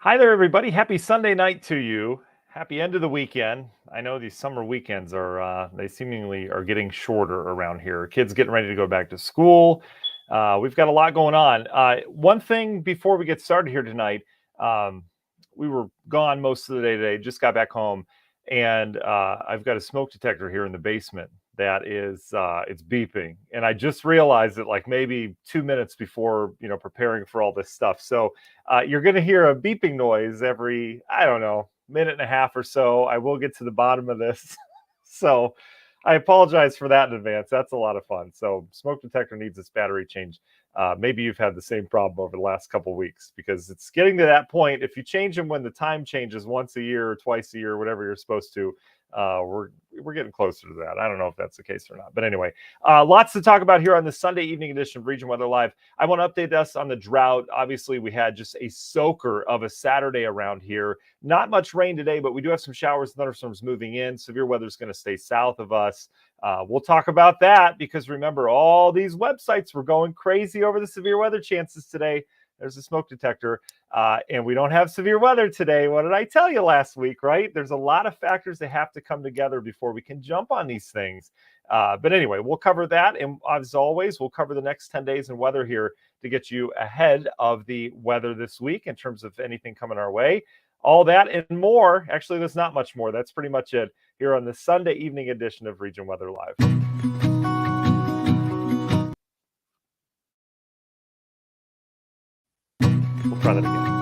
Hi there, everybody. Happy Sunday night to you. Happy end of the weekend. I know these summer weekends they seemingly are getting shorter around here. Kids getting ready to go back to school. We've got a lot going on. One thing before we get started here tonight, um, we were gone most of the day today, just got back home, and I've got a smoke detector here in the basement that is it's beeping, and I just realized it like maybe 2 minutes before preparing for all this stuff. So you're going to hear a beeping noise every, I don't know, minute and a half or so. I will get to the bottom of this. So I apologize for that in advance. That's a lot of fun. So smoke detector needs its battery changed. Maybe you've had the same problem over the last couple of weeks because it's getting to that point. If you change them when the time changes once a year or twice a year, whatever you're supposed to, we're getting closer to that. I don't know if that's the case or not. But anyway, lots to talk about here on the Sunday evening edition of Region Weather Live. I want to update us on the drought. Obviously, we had just a soaker of a Saturday around here. Not much rain today, but we do have some showers and thunderstorms moving in. Severe weather is going to stay south of us. We'll talk about that because remember, all these websites were going crazy over the severe weather chances today. There's a smoke detector, and we don't have severe weather today. What did I tell you last week, right? There's a lot of factors that have to come together before we can jump on these things. But anyway, we'll cover that. And as always, we'll cover the next 10 days in weather here to get you ahead of the weather this week in terms of anything coming our way. All that and more. Actually, there's not much more. That's pretty much it here on the Sunday evening edition of Region Weather Live. We'll try that again.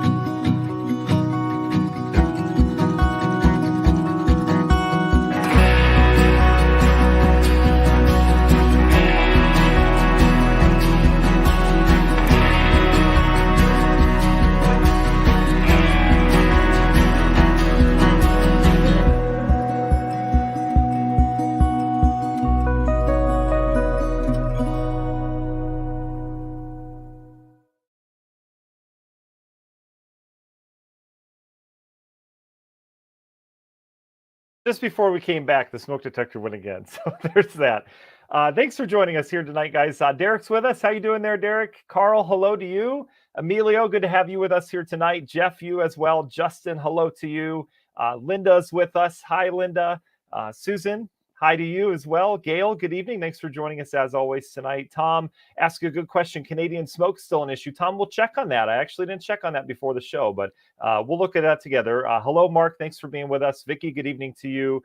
Just before we came back, the smoke detector went again. So there's that. Thanks for joining us here tonight, guys. Derek's with us. How you doing there, Derek? Carl, hello to you. Emilio, good to have you with us here tonight. Jeff, you as well. Justin, hello to you. Linda's with us. Hi, Linda. Susan, hi to you as well. Gail, good evening. Thanks for joining us as always tonight. Tom, ask a good question. Canadian smoke still an issue? Tom, we'll check on that. I actually didn't check on that before the show, but we'll look at that together. Hello, Mark. Thanks for being with us. Vicky, good evening to you.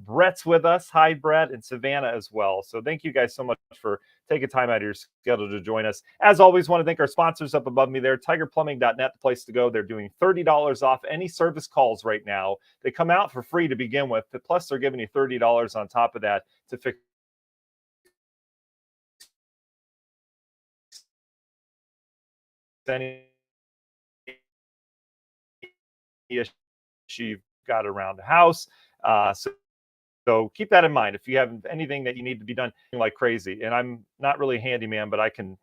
Brett's with us. Hi, Brett, and Savannah as well. So thank you guys so much for taking time out of your schedule to join us. As always, want to thank our sponsors up above me there, tigerplumbing.net, the place to go. They're doing $30 off any service calls right now. They come out for free to begin with, plus they're giving you $30 on top of that to fix any issue you've got around the house. So keep that in mind. If you have anything that you need to be done like crazy, and I'm not really a handyman, but I can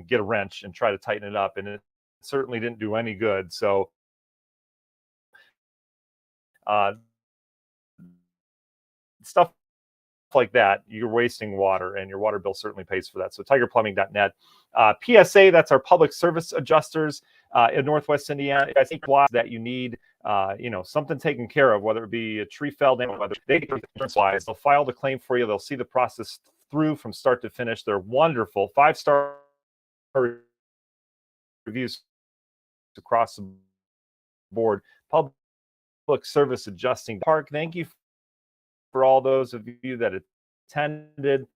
get a wrench and try to tighten it up, and it certainly didn't do any good. So uh, stuff like that, you're wasting water, and your water bill certainly pays for that. So tigerplumbing.net. PSA, that's our public service adjusters in Northwest Indiana. I think that you need, something taken care of, whether it be a tree fell down, whether they wise, they'll file the claim for you. They'll see the process through from start to finish. They're wonderful, 5-star reviews across the board. Public service adjusting park. Thank you for all those of you that attended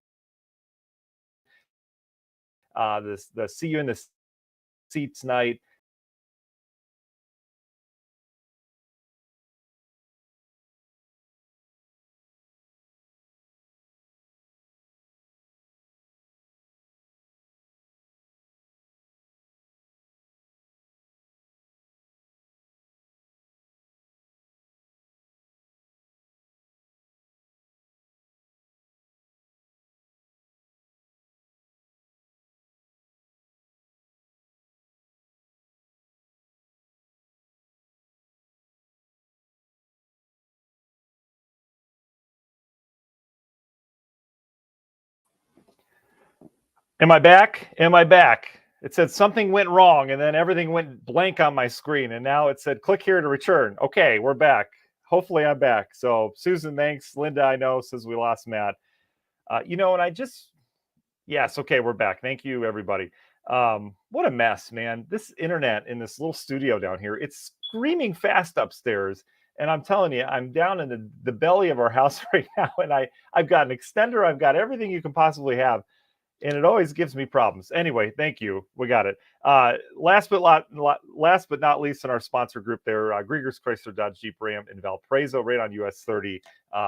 the See You in the Seats night. Am I back? Am I back? It said something went wrong, and then everything went blank on my screen, and now it said click here to return. Okay, we're back. Hopefully, I'm back. So, Susan, thanks. Linda, I know, says we lost Matt. And I just, yes, okay, we're back. Thank you, everybody. What a mess, man. This internet in this little studio down here, it's screaming fast upstairs. And I'm telling you, I'm down in the belly of our house right now, and I've got an extender, I've got everything you can possibly have, and it always gives me problems. Anyway, thank you. We got it. Last but not least, in our sponsor group there, Grieger's Chrysler Dodge Jeep Ram in Valparaiso, right on US 30.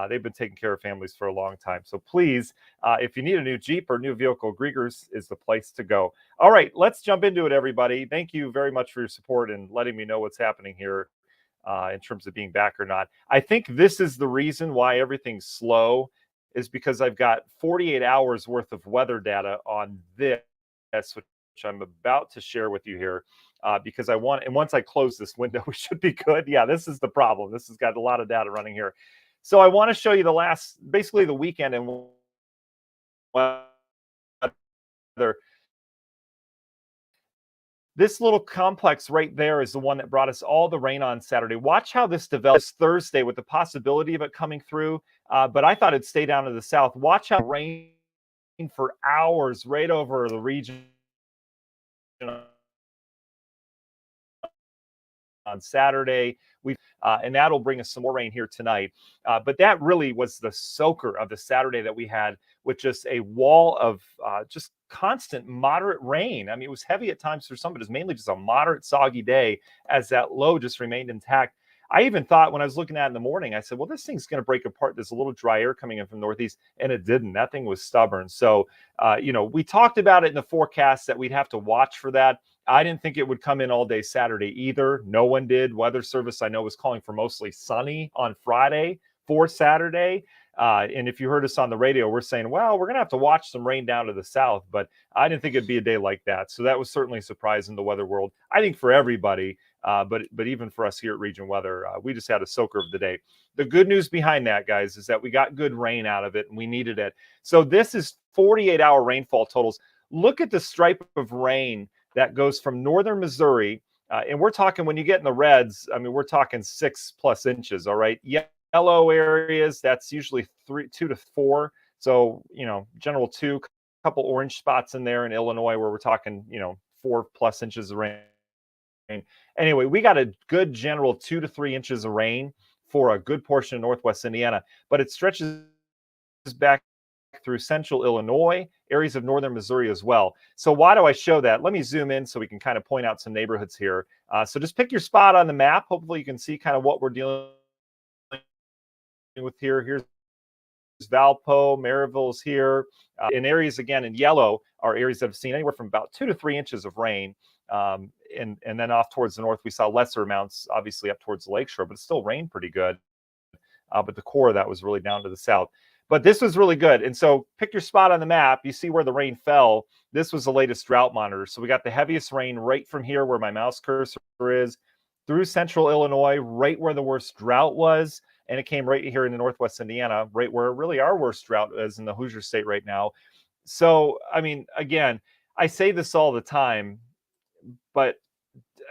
They've been taking care of families for a long time. So please, if you need a new Jeep or new vehicle, Grieger's is the place to go. All right, let's jump into it, everybody. Thank you very much for your support and letting me know what's happening here in terms of being back or not. I think this is the reason why everything's slow, is because I've got 48 hours worth of weather data on this, which I'm about to share with you here, because and once I close this window, we should be good. Yeah, this is the problem. This has got a lot of data running here. So I want to show you basically the weekend and weather. This little complex right there is the one that brought us all the rain on Saturday. Watch how this develops Thursday with the possibility of it coming through. But I thought it'd stay down to the south. Watch how rain for hours right over the region on Saturday. And that'll bring us some more rain here tonight. But that really was the soaker of the Saturday that we had, with just a wall of just constant moderate rain. I mean, it was heavy at times for some, but it was mainly just a moderate soggy day as that low just remained intact. I even thought when I was looking at it in the morning, I said, well, this thing's going to break apart. There's a little dry air coming in from northeast, and it didn't. That thing was stubborn. So, we talked about it in the forecast that we'd have to watch for that. I didn't think it would come in all day Saturday either. No one did. Weather Service, I know, was calling for mostly sunny on Friday for Saturday. And if you heard us on the radio, we're saying, well, we're going to have to watch some rain down to the south. But I didn't think it'd be a day like that. So that was certainly a surprise in the weather world, I think, for everybody. But even for us here at Region Weather, we just had a soaker of the day. The good news behind that, guys, is that we got good rain out of it, and we needed it. So this is 48-hour rainfall totals. Look at the stripe of rain that goes from northern Missouri. And we're talking, when you get in the reds, I mean, we're talking 6+ inches, all right? Yellow areas, that's usually 2 to 4. So, general 2, couple orange spots in there in Illinois where we're talking, 4+ inches of rain. Anyway, we got a good general 2 to 3 inches of rain for a good portion of northwest Indiana, but it stretches back through central Illinois, areas of northern Missouri as well. So why do I show that? Let me zoom in so we can kind of point out some neighborhoods here. So just pick your spot on the map. Hopefully you can see kind of what we're dealing with here. Here's Valpo, Maryville's here. In areas, again, in yellow are areas that have seen anywhere from about 2 to 3 inches of rain. And then off towards the north, we saw lesser amounts, obviously up towards the lakeshore, but it still rained pretty good. But the core of that was really down to the south. But this was really good. And so pick your spot on the map. You see where the rain fell. This was the latest drought monitor. So we got the heaviest rain right from here where my mouse cursor is, through central Illinois, right where the worst drought was. And it came right here in the northwest Indiana, right where really our worst drought is in the Hoosier State right now. So, I mean, again, I say this all the time, but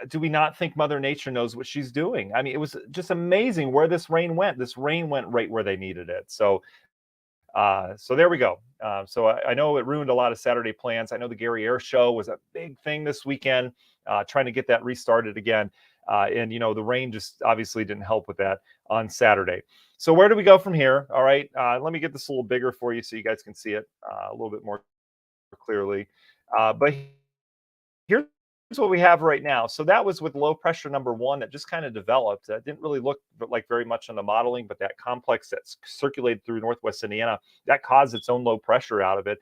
do we not think Mother Nature knows what she's doing? I mean, it was just amazing where this rain went. This rain went right where they needed it. So there we go. So I know it ruined a lot of Saturday plans. I know the Gary Air Show was a big thing this weekend, trying to get that restarted again. And the rain just obviously didn't help with that on Saturday. So where do we go from here? All right. Let me get this a little bigger for you so you guys can see it a little bit more clearly. But here's what we have right now. So that was with low pressure number 1 that just kind of developed. That didn't really look like very much on the modeling, but that complex that's circulated through northwest Indiana, that caused its own low pressure out of it.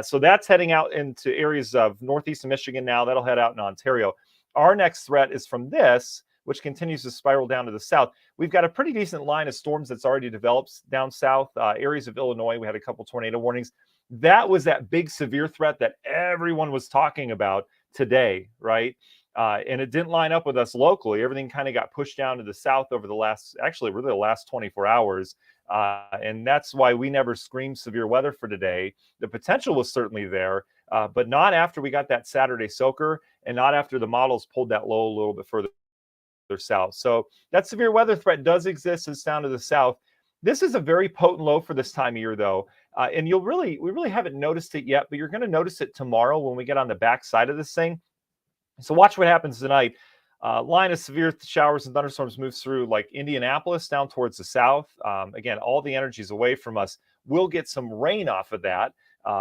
So that's heading out into areas of northeast of Michigan now. That'll head out in Ontario. Our next threat is from this, which continues to spiral down to the south. We've got a pretty decent line of storms that's already developed down south. Areas of Illinois, we had a couple tornado warnings. That was that big severe threat that everyone was talking about today, right? And it didn't line up with us locally. Everything kind of got pushed down to the south over the last 24 hours. And that's why we never screamed severe weather for today. The potential was certainly there, but not after we got that Saturday soaker and not after the models pulled that low a little bit further south. So that severe weather threat does exist. It's down to the south. This is a very potent low for this time of year, though, and we really haven't noticed it yet, but you're going to notice it tomorrow when we get on the back side of this thing. So watch what happens tonight. Line of severe showers and thunderstorms moves through like Indianapolis down towards the south. Again, all the energy is away from us. We'll get some rain off of that.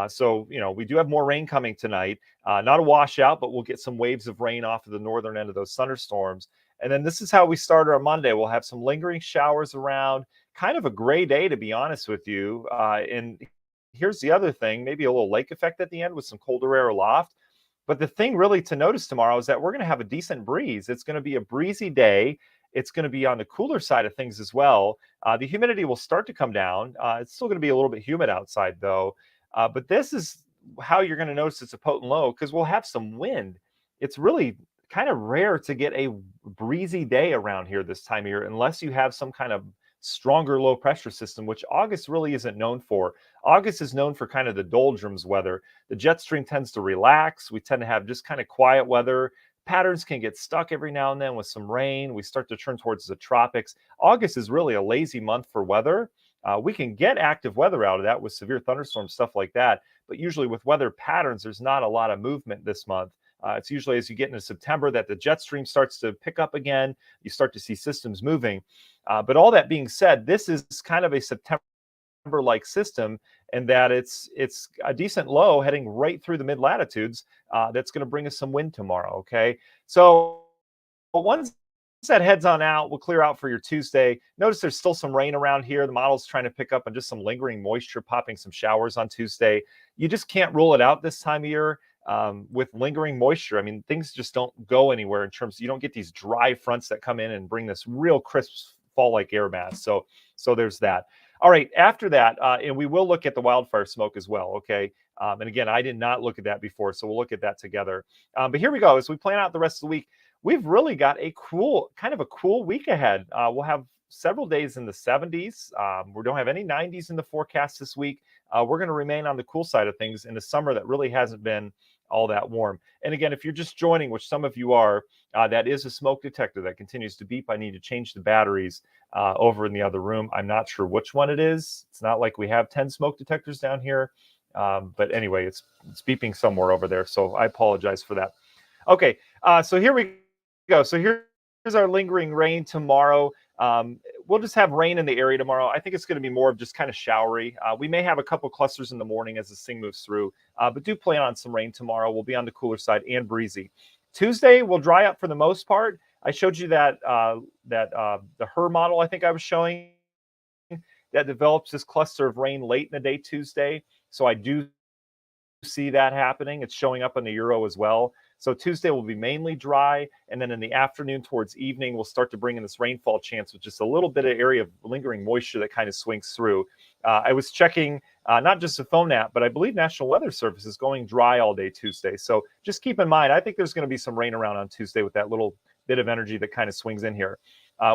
So, we do have more rain coming tonight. Not a washout, but we'll get some waves of rain off of the northern end of those thunderstorms. And then this is how we start our Monday. We'll have some lingering showers around, kind of a gray day, to be honest with you. And here's the other thing, maybe a little lake effect at the end with some colder air aloft. But the thing really to notice tomorrow is that we're going to have a decent breeze. It's going to be a breezy day. It's going to be on the cooler side of things as well. The humidity will start to come down. It's still going to be a little bit humid outside, though. But this is how you're going to notice it's a potent low, because we'll have some wind. It's really kind of rare to get a breezy day around here this time of year unless you have some kind of stronger low pressure system, which August really isn't known for. August is known for kind of the doldrums weather. The jet stream tends to relax. We tend to have just kind of quiet weather. Patterns can get stuck every now and then with some rain. We start to turn towards the tropics. August is really a lazy month for weather. We can get active weather out of that with severe thunderstorms, stuff like that. But usually with weather patterns, there's not a lot of movement this month. It's usually as you get into September that the jet stream starts to pick up again. You start to see systems moving. But all that being said, this is kind of a September-like system, and that it's a decent low heading right through the mid latitudes. That's going to bring us some wind tomorrow. Okay, so once that heads on out, we'll clear out for your Tuesday. Notice there's still some rain around here. The model's trying to pick up on just some lingering moisture, popping some showers on Tuesday. You just can't rule it out this time of year. With lingering moisture, I mean, things just don't go anywhere in terms of, you don't get these dry fronts that come in and bring this real crisp fall-like air mass. So there's that. All right, after that, and we will look at the wildfire smoke as well, okay? And again, I did not look at that before, so we'll look at that together. But here we go. As we plan out the rest of the week, we've really got a cool week ahead. We'll have several days in the 70s. We don't have any 90s in the forecast this week. We're going to remain on the cool side of things in a summer that really hasn't been all that warm. And again, if you're just joining, which some of you are, that is a smoke detector that continues to beep. I need to change the batteries over in the other room. I'm not sure which one it is. It's not like we have 10 smoke detectors down here. But anyway, it's beeping somewhere over there. So I apologize for that. Okay, so here we go. So here's our lingering rain tomorrow. We'll just have rain in the area tomorrow. I think it's going to be more of just kind of showery. We may have a couple clusters in the morning as this thing moves through, but do plan on some rain tomorrow. We'll be on the cooler side and breezy. Tuesday will dry up for the most part. I showed you that the HER model I think I was showing that develops this cluster of rain late in the day Tuesday. So I do see that happening. It's showing up on the Euro as well. So Tuesday will be mainly dry, and then in the afternoon towards evening, we'll start to bring in this rainfall chance with just a little bit of area of lingering moisture that kind of swings through. I was checking not just the phone app, but I believe National Weather Service is going dry all day Tuesday. So just keep in mind, I think there's going to be some rain around on Tuesday with that little bit of energy that kind of swings in here.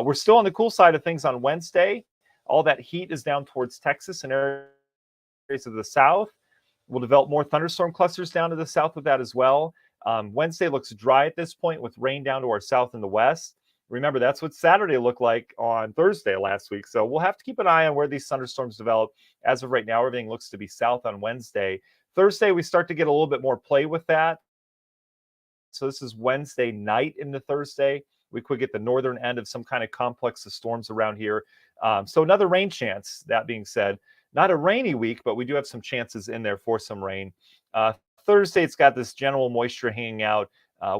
We're still on the cool side of things on Wednesday. All that heat is down towards Texas and areas of the south. We'll develop more thunderstorm clusters down to the south with that as well. Wednesday looks dry at this point with rain down to our south and the west. Remember, that's what Saturday looked like on Thursday last week. So we'll have to keep an eye on where these thunderstorms develop. As of right now, everything looks to be south on Wednesday. Thursday, we start to get a little bit more play with that. So this is Wednesday night into Thursday. We could get the northern end of some kind of complex of storms around here. So another rain chance, that being said. Not a rainy week, but we do have some chances in there for some rain. Thursday, it's got this general moisture hanging out.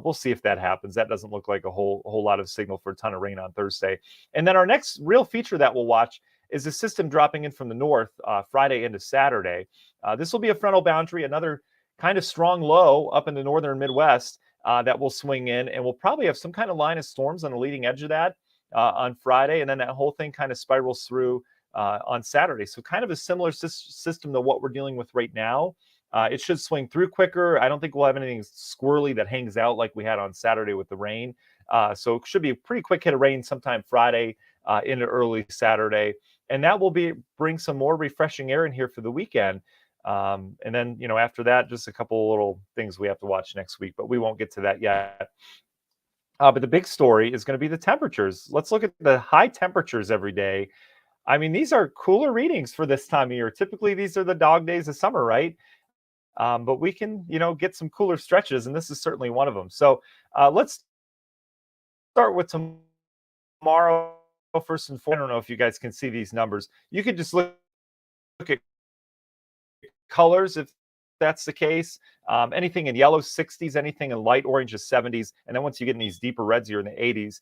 We'll see if that happens. That doesn't look like a whole lot of signal for a ton of rain on Thursday. And then our next real feature that we'll watch is a system dropping in from the north Friday into Saturday. This will be a frontal boundary, another kind of strong low up in the northern Midwest that will swing in, and we'll probably have some kind of line of storms on the leading edge of that on Friday, and then that whole thing kind of spirals through on Saturday. So kind of a similar system to what we're dealing with right now. It should swing through quicker. I don't think we'll have anything squirrely that hangs out like we had on Saturday with the rain. So it should be a pretty quick hit of rain sometime Friday into early Saturday. And that will bring some more refreshing air in here for the weekend. And then, after that, just a couple little things we have to watch next week, but we won't get to that yet. But the big story is going to be the temperatures. Let's look at the high temperatures every day. I mean, these are cooler readings for this time of year. Typically, these are the dog days of summer, right? But we can, get some cooler stretches, and this is certainly one of them. So let's start with tomorrow first and foremost. I don't know if you guys can see these numbers. You could just look at colors if that's the case. Anything in yellow, 60s, anything in light orange is 70s. And then once you get in these deeper reds, you're in the 80s.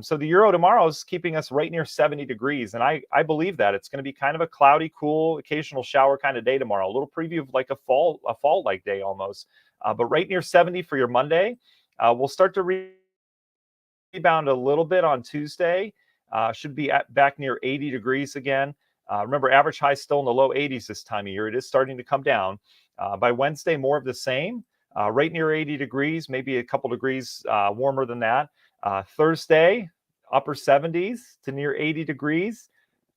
So the Euro tomorrow is keeping us right near 70 degrees. And I believe that it's going to be kind of a cloudy, cool, occasional shower kind of day tomorrow. A little preview of like a fall-like day almost. But right near 70 for your Monday. We'll start to rebound a little bit on Tuesday. Should be back near 80 degrees again. Remember, average high still in the low 80s this time of year. It is starting to come down. By Wednesday, more of the same, right near 80 degrees, maybe a couple degrees warmer than that. Thursday, upper 70s to near 80 degrees.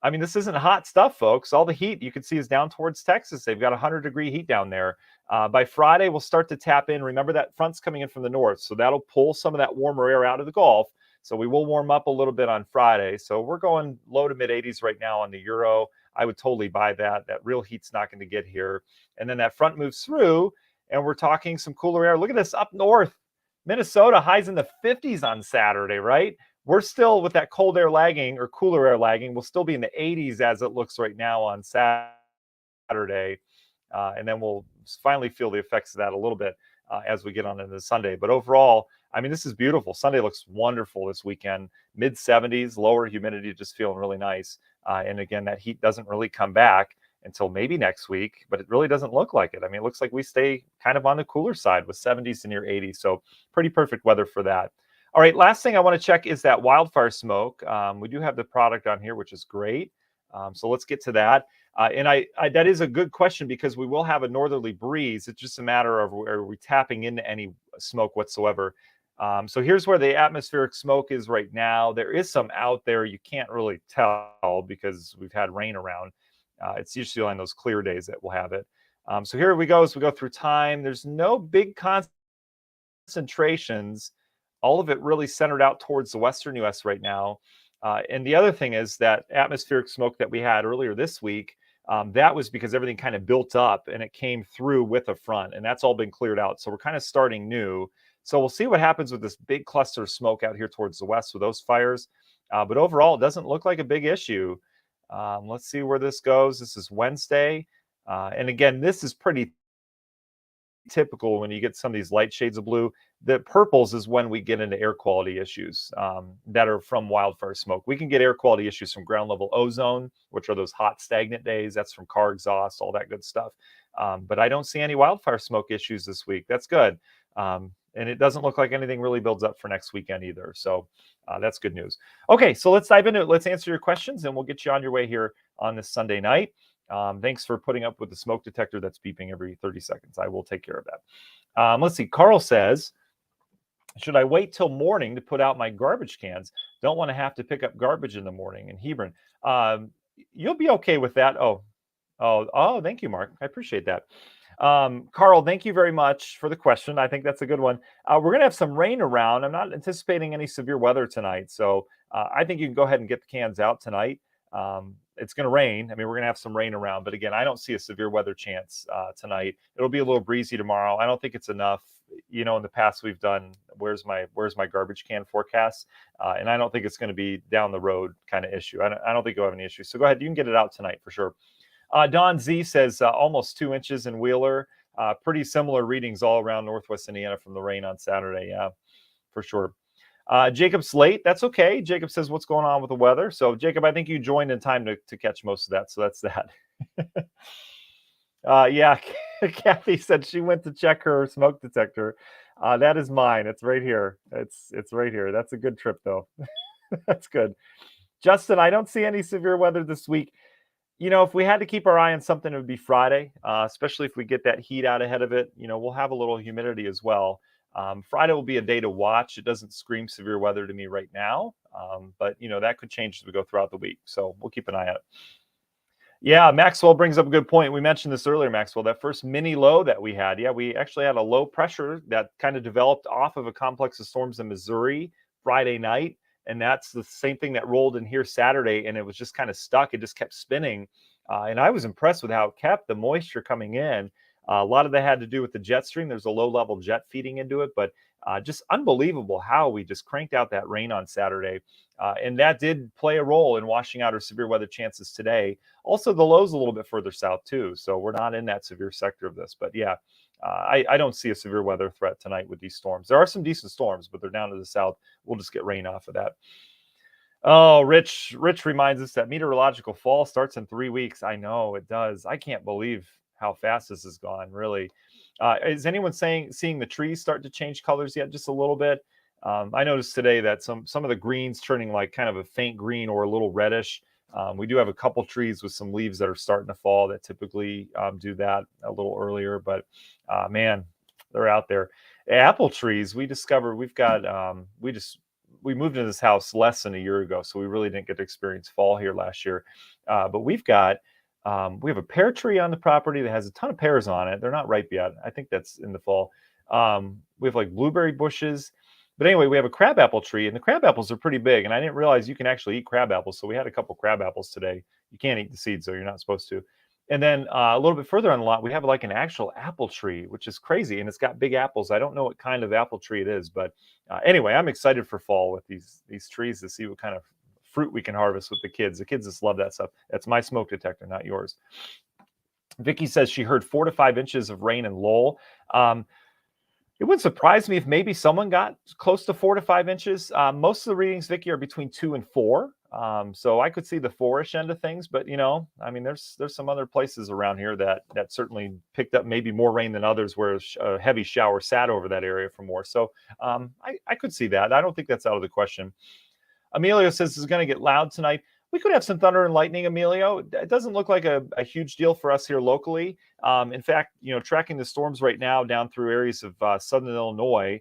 I mean, this isn't hot stuff, folks. All the heat you can see is down towards Texas. They've got 100-degree heat down there. By Friday, we'll start to tap in. Remember, that front's coming in from the north, so that'll pull some of that warmer air out of the Gulf. So we will warm up a little bit on Friday. So we're going low to mid 80s right now on the Euro. I would totally buy that. That real heat's not going to get here. And then that front moves through, and we're talking some cooler air. Look at this up north. Minnesota, highs in the 50s on Saturday, right? We're still with that cold air lagging or cooler air lagging. We'll still be in the 80s as it looks right now on Saturday. And then we'll finally feel the effects of that a little bit as we get on into Sunday. But overall, I mean, this is beautiful. Sunday looks wonderful this weekend. Mid 70s, lower humidity, just feeling really nice. And again, that heat doesn't really come back until maybe next week, but it really doesn't look like it. I mean, it looks like we stay kind of on the cooler side with 70s to near 80s. So pretty perfect weather for that. All right, last thing I want to check is that wildfire smoke. We do have the product on here, which is great. So let's get to that. And I that is a good question because we will have a northerly breeze. It's just a matter of are we tapping into any smoke whatsoever. So here's where the atmospheric smoke is right now. There is some out there. You can't really tell because we've had rain around. It's usually on those clear days that we'll have it. So here we go as we go through time. There's no big concentrations. All of it really centered out towards the western U.S. right now. And the other thing is that atmospheric smoke that we had earlier this week, that was because everything kind of built up and it came through with a front, and that's all been cleared out. So we're kind of starting new. So we'll see what happens with this big cluster of smoke out here towards the west with those fires. But overall, it doesn't look like a big issue. Let's see where this goes. This is Wednesday. And again, this is pretty typical when you get some of these light shades of blue. The purples is when we get into air quality issues that are from wildfire smoke. We can get air quality issues from ground level ozone, which are those hot stagnant days. That's from car exhaust, all that good stuff. But I don't see any wildfire smoke issues this week. That's good. And it doesn't look like anything really builds up for next weekend either. So that's good news. Okay, so let's dive into it. Let's answer your questions, and we'll get you on your way here on this Sunday night. Thanks for putting up with the smoke detector that's beeping every 30 seconds. I will take care of that. Let's see. Carl says, should I wait till morning to put out my garbage cans? Don't want to have to pick up garbage in the morning in Hebron. You'll be okay with that. Oh, thank you, Mark. I appreciate that. Carl, thank you very much for the question. I think that's a good one. We're going to have some rain around. I'm not anticipating any severe weather tonight. So I think you can go ahead and get the cans out tonight. It's going to rain. I mean, we're going to have some rain around, but again, I don't see a severe weather chance tonight. It'll be a little breezy tomorrow. I don't think it's enough. In the past we've done where's my garbage can forecast, and I don't think it's going to be down the road kind of issue. I don't think you'll have any issues. So go ahead, you can get it out tonight for sure. Don Z says almost 2 inches in Wheeler. Pretty similar readings all around Northwest Indiana from the rain on Saturday. Yeah, for sure. Jacob's late. That's okay. Jacob says, what's going on with the weather? So, Jacob, I think you joined in time to catch most of that. So that's that. Yeah, Kathy said she went to check her smoke detector. That is mine. It's right here. It's right here. That's a good trip, though. That's good. Justin, I don't see any severe weather this week. If we had to keep our eye on something, it would be Friday, especially if we get that heat out ahead of it. We'll have a little humidity as well. Friday will be a day to watch. It doesn't scream severe weather to me right now, but that could change as we go throughout the week. So we'll keep an eye on it. Yeah, Maxwell brings up a good point. We mentioned this earlier, Maxwell, that first mini low that we had. Yeah, we actually had a low pressure that kind of developed off of a complex of storms in Missouri Friday night. And that's the same thing that rolled in here Saturday. And it was just kind of stuck. It just kept spinning. And I was impressed with how it kept the moisture coming in. A lot of that had to do with the jet stream. There's a low level jet feeding into it, but just unbelievable how we just cranked out that rain on Saturday. And that did play a role in washing out our severe weather chances today. Also, the low's a little bit further south too, so we're not in that severe sector of this. But yeah, I don't see a severe weather threat tonight with these storms. There are some decent storms, but they're down to the south. We'll just get rain off of that. Oh, Rich reminds us that meteorological fall starts in 3 weeks. I know it does. I can't believe how fast this has gone. Really, is anyone seeing the trees start to change colors yet? Just a little bit. I noticed today that some of the greens turning like kind of a faint green or a little reddish. We do have a couple trees with some leaves that are starting to fall that typically do that a little earlier, but man, they're out there. Apple trees, we discovered we've got we moved into this house less than a year ago, so we really didn't get to experience fall here last year. But we have a pear tree on the property that has a ton of pears on it. They're not ripe yet. I think that's in the fall. We have like blueberry bushes. But anyway, we have a crab apple tree, and the crab apples are pretty big. And I didn't realize you can actually eat crab apples. So we had a couple crab apples today. You can't eat the seeds, though. You're not supposed to. And then a little bit further on the lot, we have like an actual apple tree, which is crazy. And it's got big apples. I don't know what kind of apple tree it is. But anyway, I'm excited for fall with these trees to see what kind of fruit we can harvest with the kids. The kids just love that stuff. That's my smoke detector, not yours. Vicky says she heard 4 to 5 inches of rain in Lowell. It wouldn't surprise me if maybe someone got close to 4 to 5 inches. Most of the readings, Vicky, are between 2 and 4. So I could see the 4-ish end of things, but I mean, there's some other places around here that certainly picked up maybe more rain than others, where a heavy shower sat over that area for more. So I could see that. I don't think that's out of the question. Emilio says it's going to get loud tonight. We could have some thunder and lightning, Emilio. It doesn't look like a huge deal for us here locally. In fact, tracking the storms right now down through areas of southern Illinois,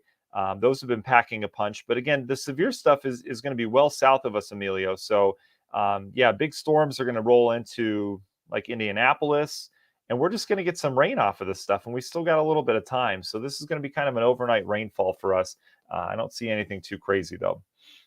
those have been packing a punch. But again, the severe stuff is going to be well south of us, Emilio. So yeah, big storms are going to roll into like Indianapolis, and we're just going to get some rain off of this stuff. And we still got a little bit of time. So this is going to be kind of an overnight rainfall for us. I don't see anything too crazy, though.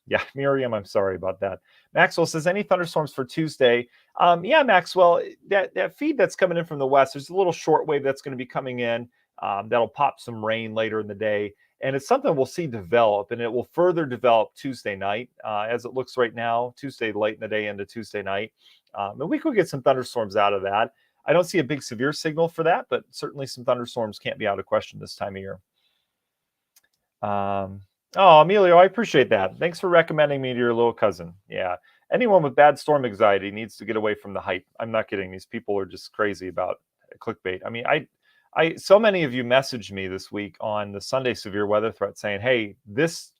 Yeah, Miriam, I'm sorry about that. Maxwell says, any thunderstorms for Tuesday? Yeah, Maxwell, that feed that's coming in from the west, there's a little shortwave that's going to be coming in that'll pop some rain later in the day. And it's something we'll see develop, and it will further develop Tuesday night as it looks right now, Tuesday late in the day into Tuesday night. And we could get some thunderstorms out of that. I don't see a big severe signal for that, but certainly some thunderstorms can't be out of question this time of year. Oh, Emilio, I appreciate that. Thanks for recommending me to your little cousin. Yeah. Anyone with bad storm anxiety needs to get away from the hype. I'm not kidding. These people are just crazy about clickbait. I mean, so many of you messaged me this week on the Sunday severe weather threat saying, hey, this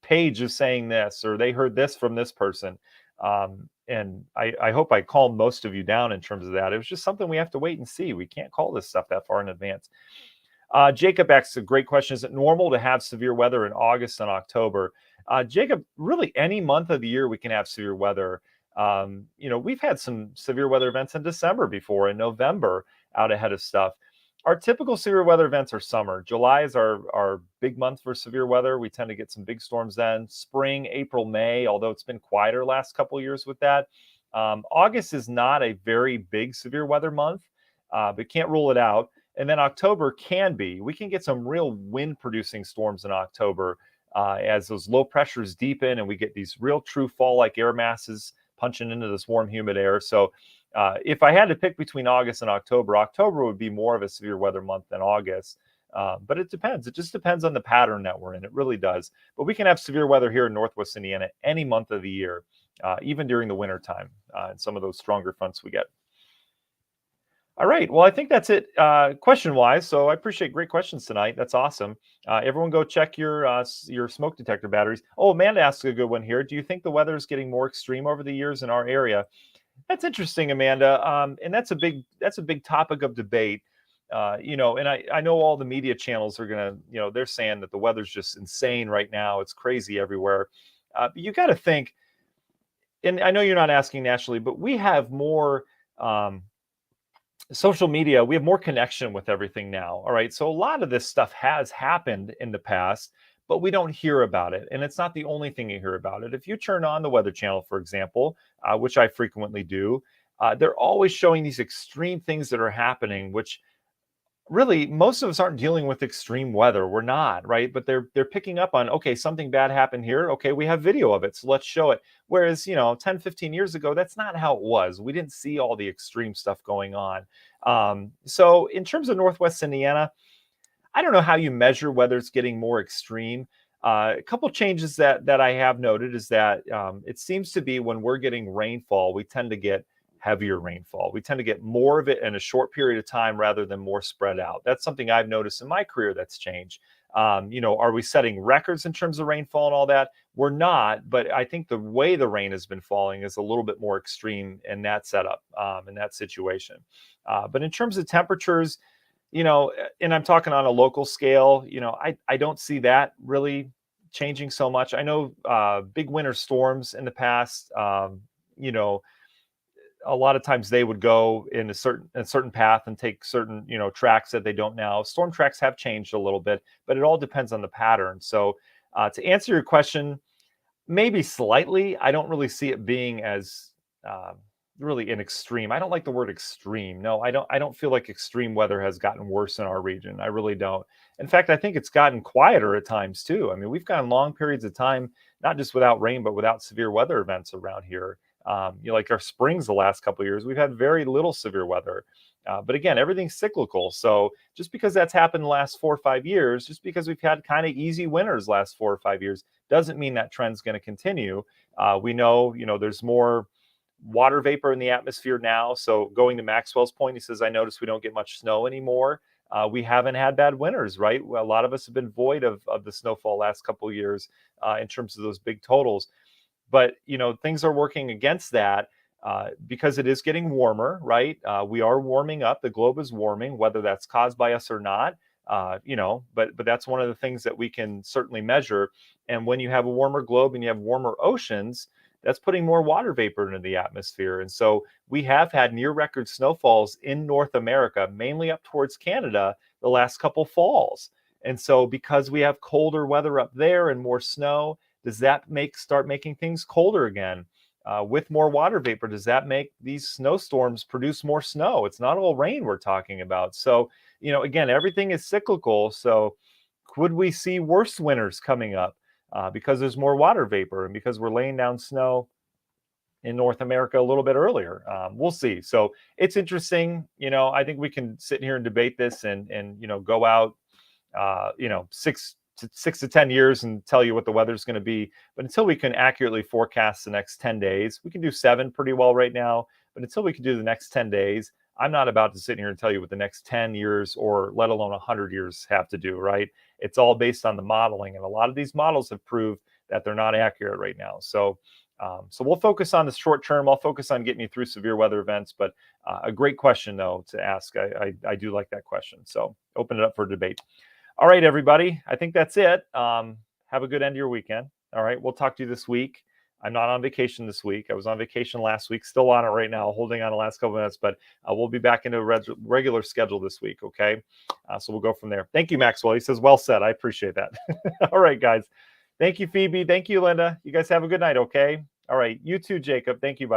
page is saying this, or they heard this from this person. And I hope I calmed most of you down in terms of that. It was just something we have to wait and see. We can't call this stuff that far in advance. Jacob asks a great question. Is it normal to have severe weather in August and October? Jacob, really any month of the year we can have severe weather. We've had some severe weather events in December before, in November, out ahead of stuff. Our typical severe weather events are summer. July is our big month for severe weather. We tend to get some big storms then. Spring, April, May, although it's been quieter last couple of years with that. August is not a very big severe weather month, but can't rule it out. And then October can be. We can get some real wind-producing storms in October as those low pressures deepen and we get these real true fall-like air masses punching into this warm, humid air. So if I had to pick between August and October, October would be more of a severe weather month than August. But it depends. It just depends on the pattern that we're in. It really does. But we can have severe weather here in Northwest Indiana any month of the year, even during the winter time, and some of those stronger fronts we get. All right. Well, I think that's it question-wise. So I appreciate great questions tonight. That's awesome. Everyone go check your smoke detector batteries. Oh, Amanda asked a good one here. Do you think the weather is getting more extreme over the years in our area? That's interesting, Amanda. And that's a big topic of debate. And I know all the media channels are going to, they're saying that the weather's just insane right now. It's crazy everywhere. But you got to think, and I know you're not asking nationally, but we have more Um, Social media, we have more connection with everything now. All right. So a lot of this stuff has happened in the past, but we don't hear about it. And it's not the only thing you hear about it. If you turn on the Weather Channel, for example, which I frequently do, they're always showing these extreme things that are happening, which really most of us aren't dealing with extreme weather. We're not, right? But they're picking up on, okay, something bad happened here. Okay, we have video of it, so let's show it. Whereas, 10, 15 years ago, that's not how it was. We didn't see all the extreme stuff going on. So in terms of Northwest Indiana, I don't know how you measure whether it's getting more extreme. A couple changes that I have noted is that it seems to be when we're getting rainfall, we tend to get heavier rainfall. We tend to get more of it in a short period of time rather than more spread out. That's something I've noticed in my career that's changed. Are we setting records in terms of rainfall and all that? We're not, but I think the way the rain has been falling is a little bit more extreme in that setup, in that situation. But in terms of temperatures, and I'm talking on a local scale, I don't see that really changing so much. I know big winter storms in the past, you know, a lot of times they would go in a certain path and take certain tracks that they don't now. Storm tracks have changed a little bit, but it all depends on the pattern. So to answer your question, maybe slightly. I don't really see it being as really an extreme. I don't like the word extreme. No, I don't. I don't feel like extreme weather has gotten worse in our region. I really don't. In fact, I think it's gotten quieter at times too. I mean, we've gone long periods of time, not just without rain, but without severe weather events around here. Like our springs the last couple of years, we've had very little severe weather. But again, everything's cyclical. So just because that's happened the last 4 or 5 years, just because we've had kind of easy winters last 4 or 5 years, doesn't mean that trend's going to continue. We know, there's more water vapor in the atmosphere now. So going to Maxwell's point, he says, I notice we don't get much snow anymore. We haven't had bad winters, right? Well, a lot of us have been void of the snowfall last couple of years in terms of those big totals. But things are working against that because it is getting warmer, right? We are warming up. The globe is warming, whether that's caused by us or not. But that's one of the things that we can certainly measure. And when you have a warmer globe and you have warmer oceans, that's putting more water vapor into the atmosphere. And so we have had near record snowfalls in North America, mainly up towards Canada, the last couple falls. And so because we have colder weather up there and more snow, does that start making things colder again? With more water vapor, does that make these snowstorms produce more snow? It's not all rain we're talking about. So, again, everything is cyclical. So could we see worse winters coming up because there's more water vapor and because we're laying down snow in North America a little bit earlier? We'll see. So it's interesting. I think we can sit here and debate this and go out, 6 to 10 years and tell you what the weather's going to be. But until we can accurately forecast the next 10 days, we can do 7 pretty well right now. But until we can do the next 10 days, I'm not about to sit here and tell you what the next 10 years or let alone 100 years have to do, right? It's all based on the modeling. And a lot of these models have proved that they're not accurate right now. So we'll focus on the short term. I'll focus on getting you through severe weather events. But a great question, though, to ask. I do like that question. So open it up for debate. All right, everybody. I think that's it. Have a good end of your weekend. All right. We'll talk to you this week. I'm not on vacation this week. I was on vacation last week, still on it right now, holding on the last couple of minutes, but we'll be back into a regular schedule this week. Okay. So we'll go from there. Thank you, Maxwell. He says, well said. I appreciate that. All right, guys. Thank you, Phoebe. Thank you, Linda. You guys have a good night. Okay. All right. You too, Jacob. Thank you. Bye.